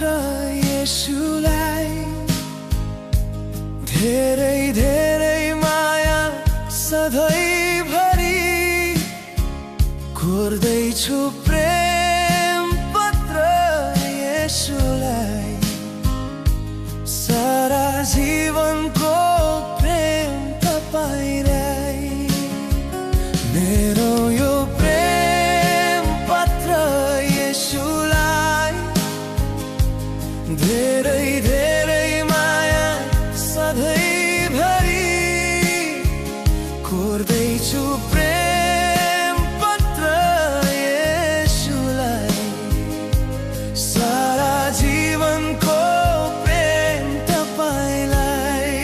मात्र येशूलाई धेरै धेरै माया सधैँभरि कोर्दैछु प्रेम पत्र येशूलाई सारा जीवनको प्रेम तपाईलाई मेरो यो प्रेम पत्र येशूलाई धेरै धेरै माया सधैँभरि कोर्दैछु प्रेम पत्र येशूलाई सारा जीवनको प्रेम तपाईलाई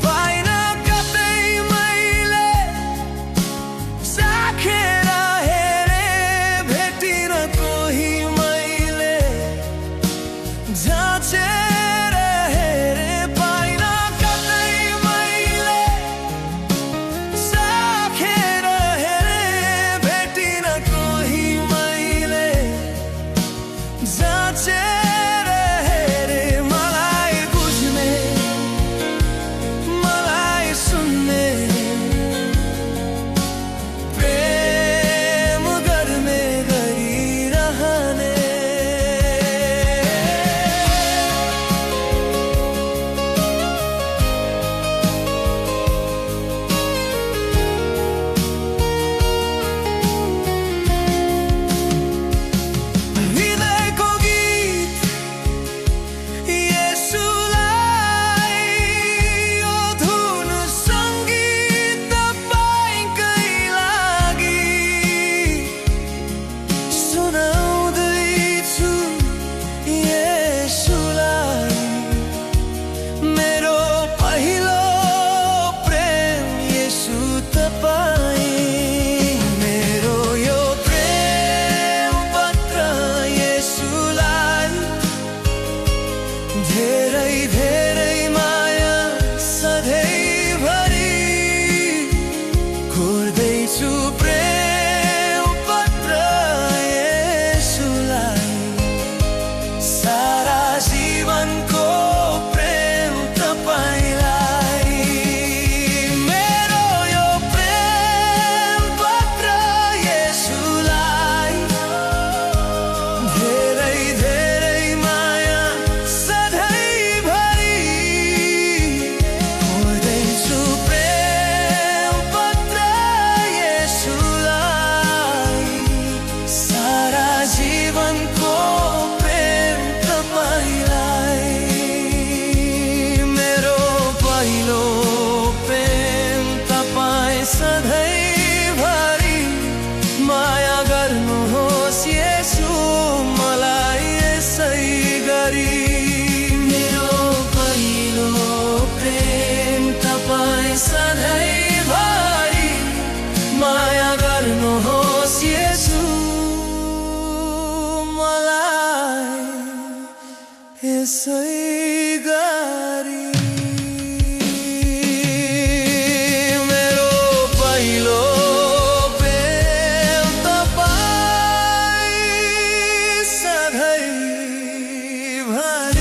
पाइन कतै मैले चाखेर हेरे भेटिन कोही मैले जाँचेर हेरे पाइन कतै मैले चाखेर हेरे भेटिन कोही मैले जाँचेर हेरे मलाई बुझ्ने मलाई सुन्ने प्रेम गर्ने गरिरहने हृदयको गीत येशूलाई यो धुन सङ्गीत तपाईँकै लागि सुनाउँदैछु येशूलाई मेरो पहिलो प्रेम येशू तपाईँ मेरो यो प्रेम पत्र येशूलाई धेरै धेरै माया सधैँभरि कोर्दैछु प्रेम पत्र येशूलाई सारा जीवनको प्रेम तपाईलाई मेरो यो प्रेम पत्र येशूलाई धेरै धेरै माया सधैँभरि कोर्दैछु प्रेम पत्र येशूलाई सारा जीवनको प्रेम तपाईलाई मेरो पहिलो प्रेम तपाईँ सधैँभरि माया गर्नुहोस् येशू मलाई यसै गरी मेरो पहिलो प्रेम तपाईँ सधैँभरि माया गर्नुहोस् येशू मलाई यसै गरी मेरो पहिलो प्रेम तपाईँ सधैँभरि